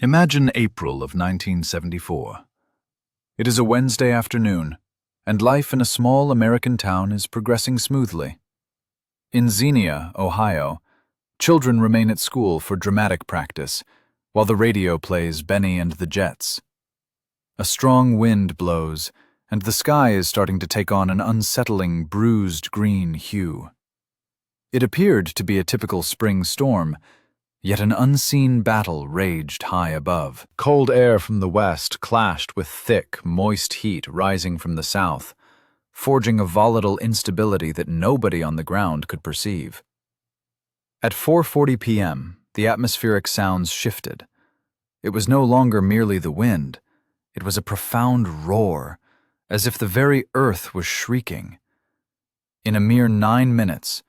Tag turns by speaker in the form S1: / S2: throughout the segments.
S1: Imagine April of 1974. It is a Wednesday afternoon, and life in a small American town is progressing smoothly. In Xenia, Ohio, children remain at school for dramatic practice, while the radio plays Benny and the Jets. A strong wind blows, and the sky is starting to take on an unsettling, bruised green hue. It appeared to be a typical spring storm, yet an unseen battle raged high above. Cold air from the west clashed with thick, moist heat rising from the south, forging a volatile instability that nobody on the ground could perceive. At 4:40 p.m., the atmospheric sounds shifted. It was no longer merely the wind. It was a profound roar, as if the very earth was shrieking. In a mere 9 minutes,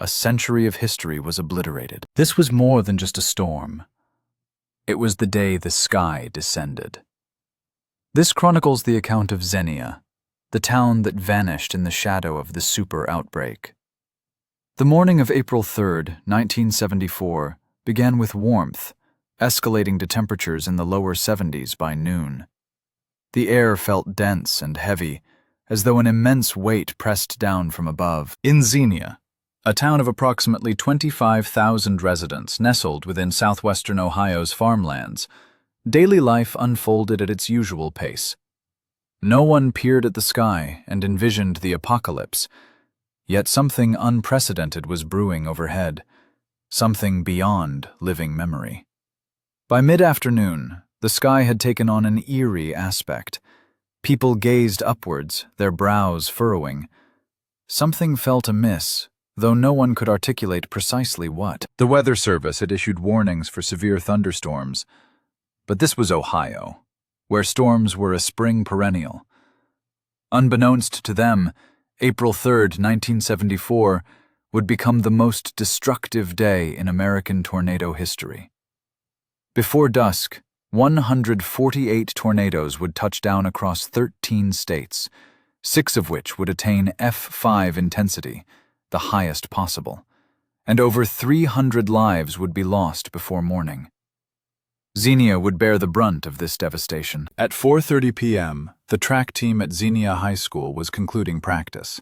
S1: a century of history was obliterated. This was more than just a storm. It was the day the sky descended. This chronicles the account of Xenia, the town that vanished in the shadow of the Super Outbreak. The morning of April 3, 1974, began with warmth, escalating to temperatures in the lower 70s by noon. The air felt dense and heavy, as though an immense weight pressed down from above. In Xenia, a town of approximately 25,000 residents nestled within southwestern Ohio's farmlands, daily life unfolded at its usual pace. No one peered at the sky and envisioned the apocalypse, yet something unprecedented was brewing overhead, something beyond living memory. By mid-afternoon, the sky had taken on an eerie aspect. People gazed upwards, their brows furrowing. Something felt amiss, though no one could articulate precisely what. The Weather Service had issued warnings for severe thunderstorms, but this was Ohio, where storms were a spring perennial. Unbeknownst to them, April 3, 1974, would become the most destructive day in American tornado history. Before dusk, 148 tornadoes would touch down across 13 states, 6 of which would attain F5 intensity, the highest possible, and over 300 lives would be lost before morning. Xenia would bear the brunt of this devastation. At 4:30 p.m., the track team at Xenia High School was concluding practice.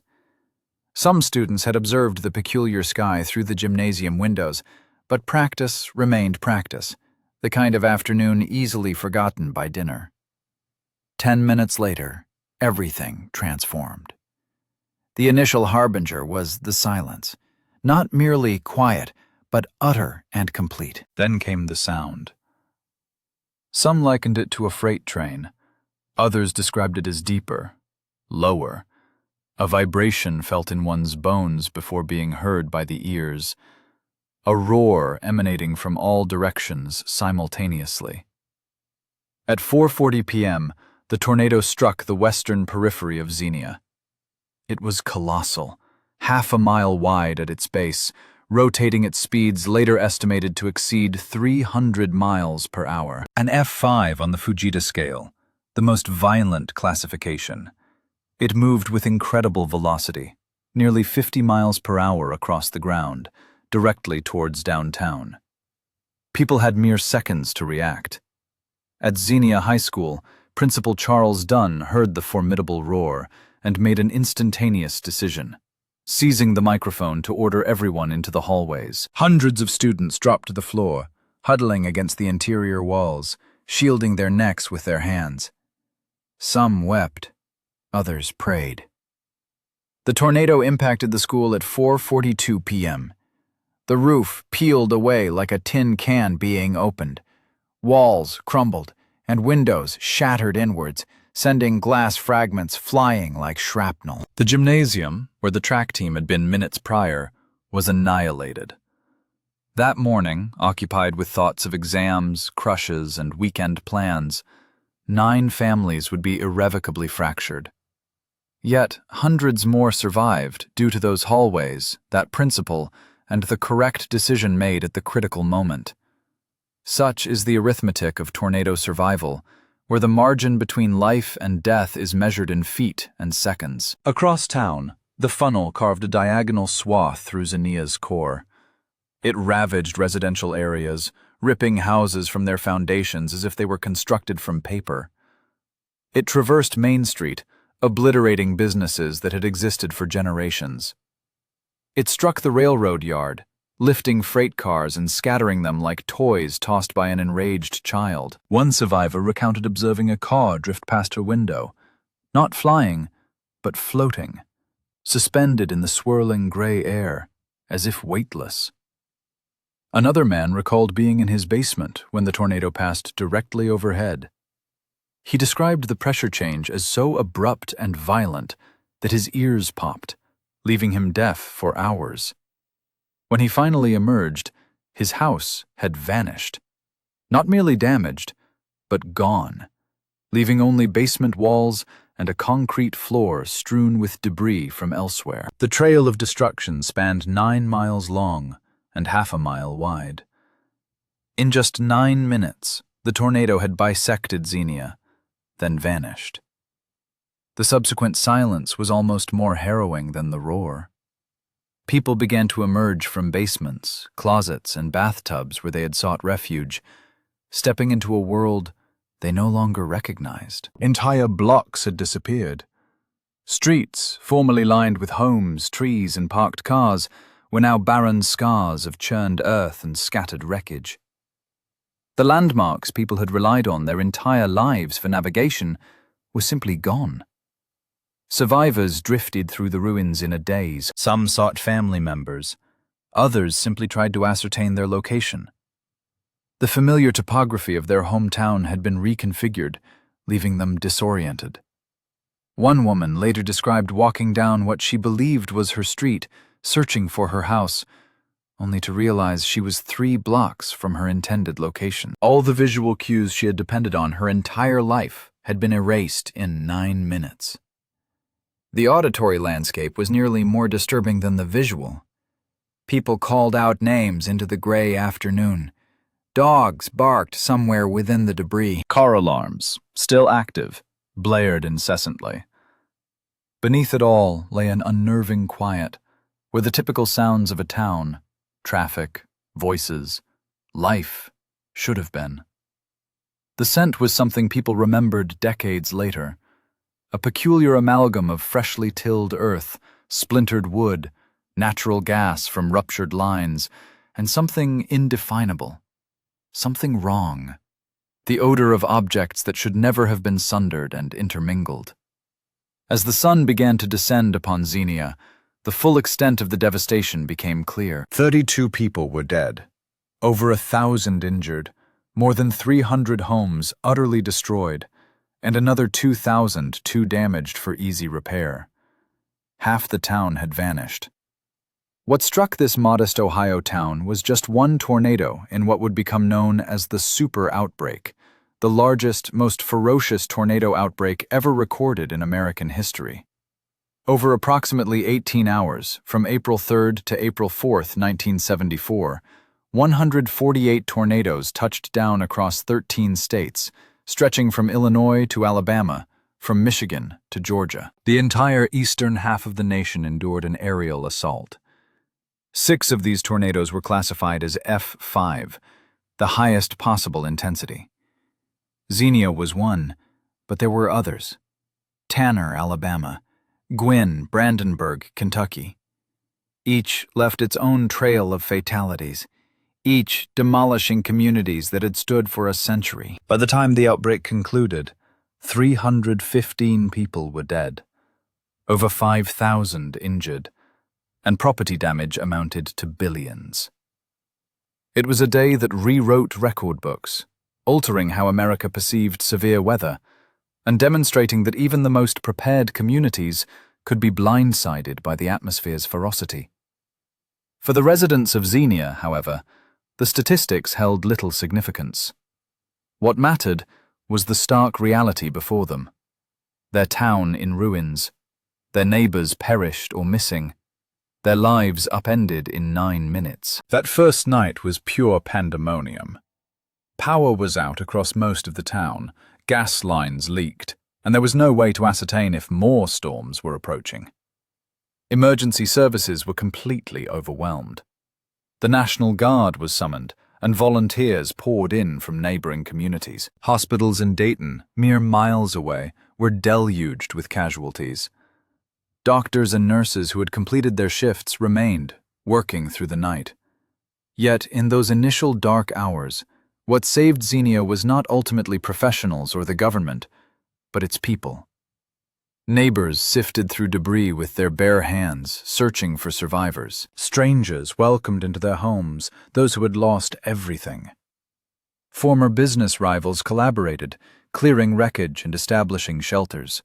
S1: Some students had observed the peculiar sky through the gymnasium windows, but practice remained practice, the kind of afternoon easily forgotten by dinner. 10 minutes later, everything transformed. The initial harbinger was the silence, not merely quiet, but utter and complete. Then came the sound. Some likened it to a freight train. Others described it as deeper, lower, a vibration felt in one's bones before being heard by the ears, a roar emanating from all directions simultaneously. At 4:40 p.m., the tornado struck the western periphery of Xenia. It was colossal, half a mile wide at its base, rotating at speeds later estimated to exceed 300 miles per hour. An F5 on the Fujita scale, the most violent classification. It moved with incredible velocity, nearly 50 miles per hour across the ground, directly towards downtown. People had mere seconds to react. At Xenia High School, Principal Charles Dunn heard the formidable roar and made an instantaneous decision, seizing the microphone to order everyone into the hallways. Hundreds of students dropped to the floor, huddling against the interior walls, shielding their necks with their hands. Some wept, others prayed. The tornado impacted the school at 4:42 p.m. The roof peeled away like a tin can being opened. Walls crumbled, and windows shattered inwards, sending glass fragments flying like shrapnel. The gymnasium, where the track team had been minutes prior, was annihilated. That morning, occupied with thoughts of exams, crushes, and weekend plans, 9 families would be irrevocably fractured. Yet, hundreds more survived due to those hallways, that principal, and the correct decision made at the critical moment. Such is the arithmetic of tornado survival, where the margin between life and death is measured in feet and seconds. Across town, the funnel carved a diagonal swath through Xenia's core. It ravaged residential areas, ripping houses from their foundations as if they were constructed from paper. It traversed Main Street, obliterating businesses that had existed for generations. It struck the railroad yard, lifting freight cars and scattering them like toys tossed by an enraged child. One survivor recounted observing a car drift past her window, not flying, but floating, suspended in the swirling gray air, as if weightless. Another man recalled being in his basement when the tornado passed directly overhead. He described the pressure change as so abrupt and violent that his ears popped, leaving him deaf for hours. When he finally emerged, his house had vanished. Not merely damaged, but gone, leaving only basement walls and a concrete floor strewn with debris from elsewhere. The trail of destruction spanned 9 miles long and half a mile wide. In just 9 minutes, the tornado had bisected Xenia, then vanished. The subsequent silence was almost more harrowing than the roar. People began to emerge from basements, closets, and bathtubs where they had sought refuge, stepping into a world they no longer recognized. Entire blocks had disappeared. Streets, formerly lined with homes, trees, and parked cars, were now barren scars of churned earth and scattered wreckage. The landmarks people had relied on their entire lives for navigation were simply gone. Survivors drifted through the ruins in a daze. Some sought family members. Others simply tried to ascertain their location. The familiar topography of their hometown had been reconfigured, leaving them disoriented. One woman later described walking down what she believed was her street, searching for her house, only to realize she was 3 blocks from her intended location. All the visual cues she had depended on her entire life had been erased in 9 minutes. The auditory landscape was nearly more disturbing than the visual. People called out names into the gray afternoon. Dogs barked somewhere within the debris. Car alarms, still active, blared incessantly. Beneath it all lay an unnerving quiet, where the typical sounds of a town, traffic, voices, life, should have been. The scent was something people remembered decades later. A peculiar amalgam of freshly tilled earth, splintered wood, natural gas from ruptured lines, and something indefinable. Something wrong. The odor of objects that should never have been sundered and intermingled. As the sun began to descend upon Xenia, the full extent of the devastation became clear. 32 people were dead, over 1,000 injured, more than 300 homes utterly destroyed, and another 2,000 too damaged for easy repair. Half the town had vanished. What struck this modest Ohio town was just one tornado in what would become known as the Super Outbreak, the largest, most ferocious tornado outbreak ever recorded in American history. Over approximately 18 hours, from April 3rd to April 4th, 1974, 148 tornadoes touched down across 13 states, stretching from Illinois to Alabama, from Michigan to Georgia. The entire eastern half of the nation endured an aerial assault. 6 of these tornadoes were classified as F5, the highest possible intensity. Xenia was one, but there were others. Tanner, Alabama. Gwynn, Brandenburg, Kentucky. Each left its own trail of fatalities, each demolishing communities that had stood for a century. By the time the outbreak concluded, 315 people were dead, over 5,000 injured, and property damage amounted to billions. It was a day that rewrote record books, altering how America perceived severe weather, and demonstrating that even the most prepared communities could be blindsided by the atmosphere's ferocity. For the residents of Xenia, however, the statistics held little significance. What mattered was the stark reality before them. Their town in ruins, their neighbors perished or missing, their lives upended in 9 minutes. That first night was pure pandemonium. Power was out across most of the town, gas lines leaked, and there was no way to ascertain if more storms were approaching. Emergency services were completely overwhelmed. The National Guard was summoned, and volunteers poured in from neighboring communities. Hospitals in Dayton, mere miles away, were deluged with casualties. Doctors and nurses who had completed their shifts remained, working through the night. Yet, in those initial dark hours, what saved Xenia was not ultimately professionals or the government, but its people. Neighbors sifted through debris with their bare hands, searching for survivors. Strangers welcomed into their homes those who had lost everything. Former business rivals collaborated, clearing wreckage and establishing shelters.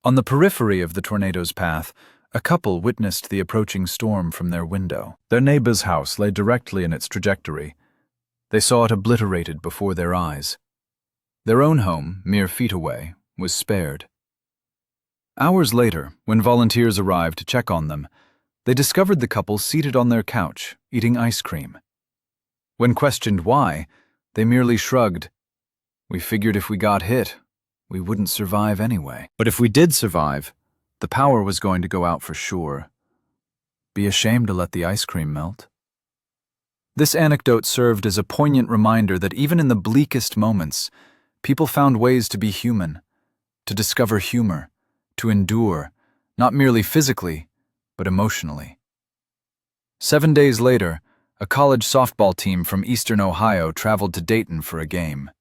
S1: On the periphery of the tornado's path, a couple witnessed the approaching storm from their window. Their neighbor's house lay directly in its trajectory. They saw it obliterated before their eyes. Their own home, mere feet away, was spared. Hours later, when volunteers arrived to check on them, they discovered the couple seated on their couch, eating ice cream. When questioned why, they merely shrugged. "We figured if we got hit, we wouldn't survive anyway. But if we did survive, the power was going to go out for sure. Be ashamed to let the ice cream melt." This anecdote served as a poignant reminder that even in the bleakest moments, people found ways to be human, to discover humor, to endure, not merely physically, but emotionally. 7 days later, a college softball team from eastern Ohio traveled to Dayton for a game.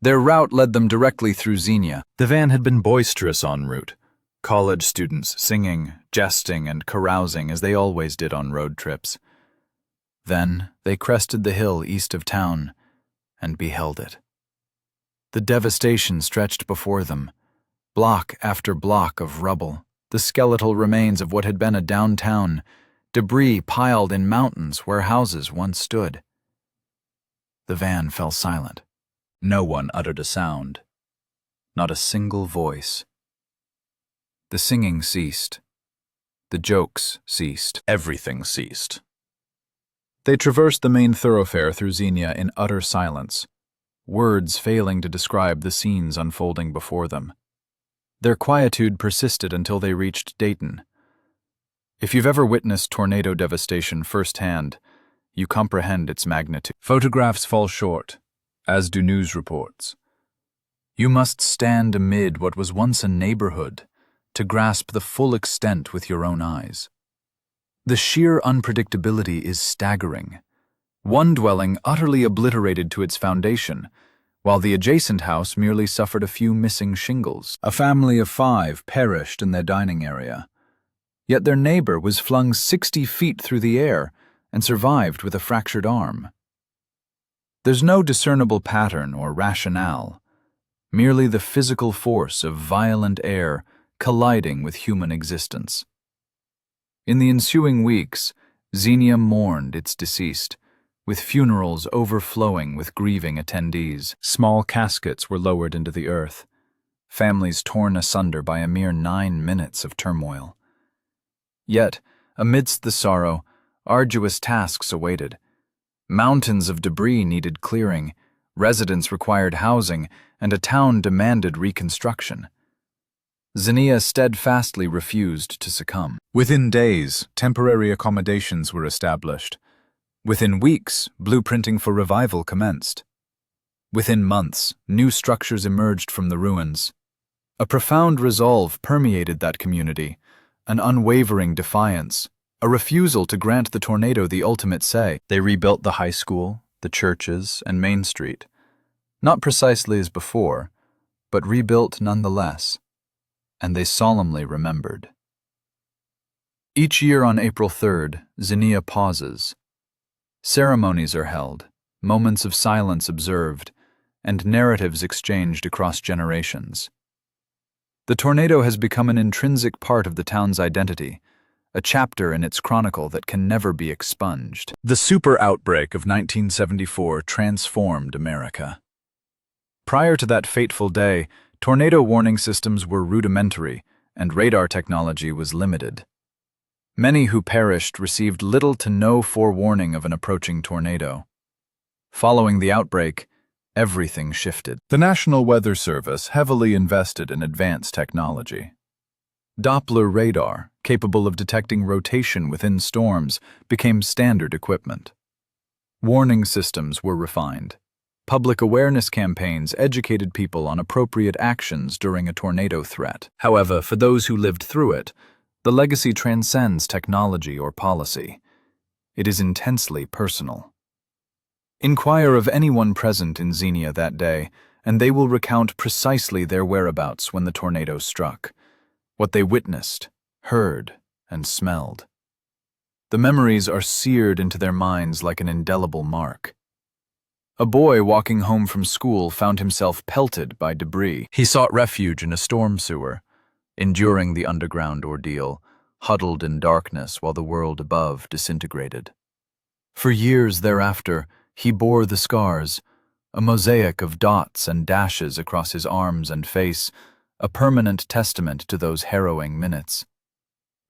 S1: Their route led them directly through Xenia. The van had been boisterous en route, college students singing, jesting, and carousing as they always did on road trips. Then they crested the hill east of town and beheld it. The devastation stretched before them, block after block of rubble, the skeletal remains of what had been a downtown, debris piled in mountains where houses once stood. The van fell silent. No one uttered a sound, not a single voice. The singing ceased. The jokes ceased. Everything ceased. They traversed the main thoroughfare through Xenia in utter silence, words failing to describe the scenes unfolding before them. Their quietude persisted until they reached Dayton. If you've ever witnessed tornado devastation firsthand, you comprehend its magnitude. Photographs fall short, as do news reports. You must stand amid what was once a neighborhood to grasp the full extent with your own eyes. The sheer unpredictability is staggering. One dwelling utterly obliterated to its foundation, while the adjacent house merely suffered a few missing shingles. A family of 5 perished in their dining area. Yet their neighbor was flung 60 feet through the air and survived with a fractured arm. There's no discernible pattern or rationale, merely the physical force of violent air colliding with human existence. In the ensuing weeks, Xenia mourned its deceased, with funerals overflowing with grieving attendees. Small caskets were lowered into the earth, families torn asunder by a mere 9 minutes of turmoil. Yet, amidst the sorrow, arduous tasks awaited. Mountains of debris needed clearing, residents required housing, and a town demanded reconstruction. Xenia steadfastly refused to succumb. Within days, temporary accommodations were established. Within weeks, blueprinting for revival commenced. Within months, new structures emerged from the ruins. A profound resolve permeated that community, an unwavering defiance, a refusal to grant the tornado the ultimate say. They rebuilt the high school, the churches, and Main Street. Not precisely as before, but rebuilt nonetheless. And they solemnly remembered. Each year on April 3rd, Xenia pauses. Ceremonies are held, moments of silence observed, and narratives exchanged across generations. The tornado has become an intrinsic part of the town's identity, a chapter in its chronicle that can never be expunged. The Super Outbreak of 1974 transformed America. Prior to that fateful day, tornado warning systems were rudimentary, and radar technology was limited. Many who perished received little to no forewarning of an approaching tornado. Following the outbreak, everything shifted. The National Weather Service heavily invested in advanced technology. Doppler radar, capable of detecting rotation within storms, became standard equipment. Warning systems were refined. Public awareness campaigns educated people on appropriate actions during a tornado threat. However, for those who lived through it, the legacy transcends technology or policy. It is intensely personal. Inquire of anyone present in Xenia that day, and they will recount precisely their whereabouts when the tornado struck, what they witnessed, heard, and smelled. The memories are seared into their minds like an indelible mark. A boy walking home from school found himself pelted by debris. He sought refuge in a storm sewer, enduring the underground ordeal, huddled in darkness while the world above disintegrated. For years thereafter, he bore the scars, a mosaic of dots and dashes across his arms and face, a permanent testament to those harrowing minutes.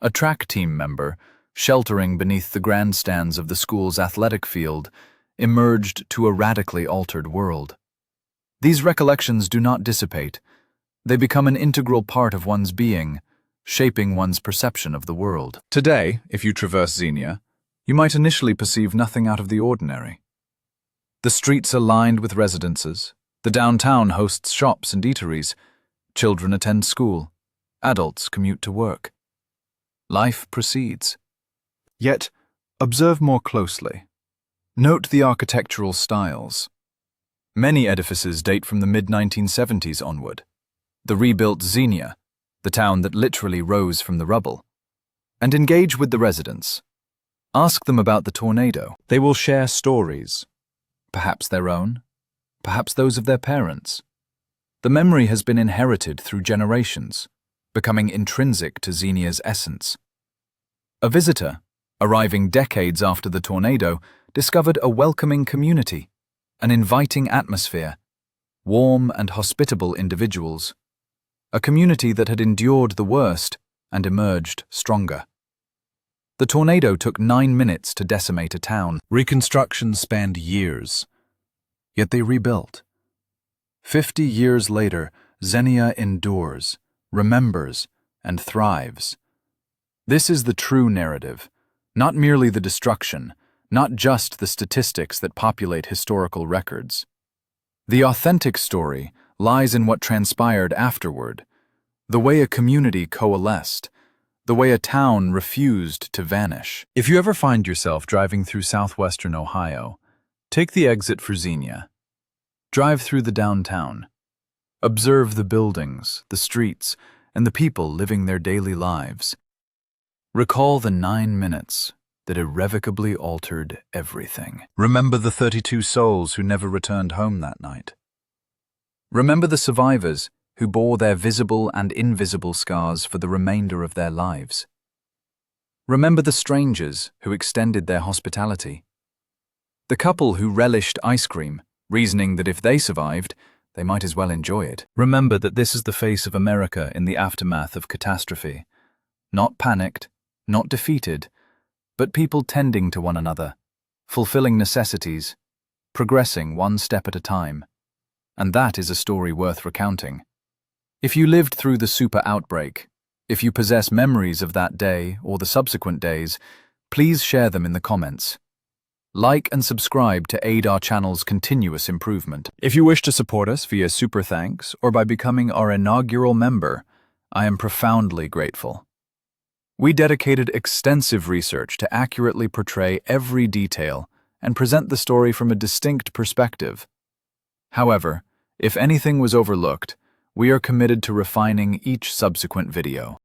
S1: A track team member, sheltering beneath the grandstands of the school's athletic field, emerged to a radically altered world. These recollections do not dissipate. They become an integral part of one's being, shaping one's perception of the world. Today, if you traverse Xenia, you might initially perceive nothing out of the ordinary. The streets are lined with residences. The downtown hosts shops and eateries. Children attend school. Adults commute to work. Life proceeds. Yet, observe more closely. Note the architectural styles. Many edifices date from the mid-1970s onward. The rebuilt Xenia, the town that literally rose from the rubble. And engage with the residents. Ask them about the tornado. They will share stories. Perhaps their own, perhaps those of their parents. The memory has been inherited through generations, becoming intrinsic to Xenia's essence. A visitor, arriving decades after the tornado, discovered a welcoming community, an inviting atmosphere, warm and hospitable individuals, a community that had endured the worst and emerged stronger. The tornado took 9 minutes to decimate a town. Reconstruction spanned years, yet they rebuilt. 50 years later, Xenia endures, remembers, and thrives. This is the true narrative, not merely the destruction, not just the statistics that populate historical records. The authentic story lies in what transpired afterward, the way a community coalesced, the way a town refused to vanish. If you ever find yourself driving through southwestern Ohio, take the exit for Xenia. Drive through the downtown. Observe the buildings, the streets, and the people living their daily lives. Recall the 9 minutes that irrevocably altered everything. Remember the 32 souls who never returned home that night. Remember the survivors who bore their visible and invisible scars for the remainder of their lives. Remember the strangers who extended their hospitality. The couple who relished ice cream, reasoning that if they survived, they might as well enjoy it. Remember that this is the face of America in the aftermath of catastrophe. Not panicked, not defeated, but people tending to one another, fulfilling necessities, progressing one step at a time. And that is a story worth recounting. If you lived through the Super Outbreak, if you possess memories of that day or the subsequent days, please share them in the comments. Like and subscribe to aid our channel's continuous improvement. If you wish to support us via Super Thanks or by becoming our inaugural member, I am profoundly grateful. We dedicated extensive research to accurately portray every detail and present the story from a distinct perspective. However, if anything was overlooked, we are committed to refining each subsequent video.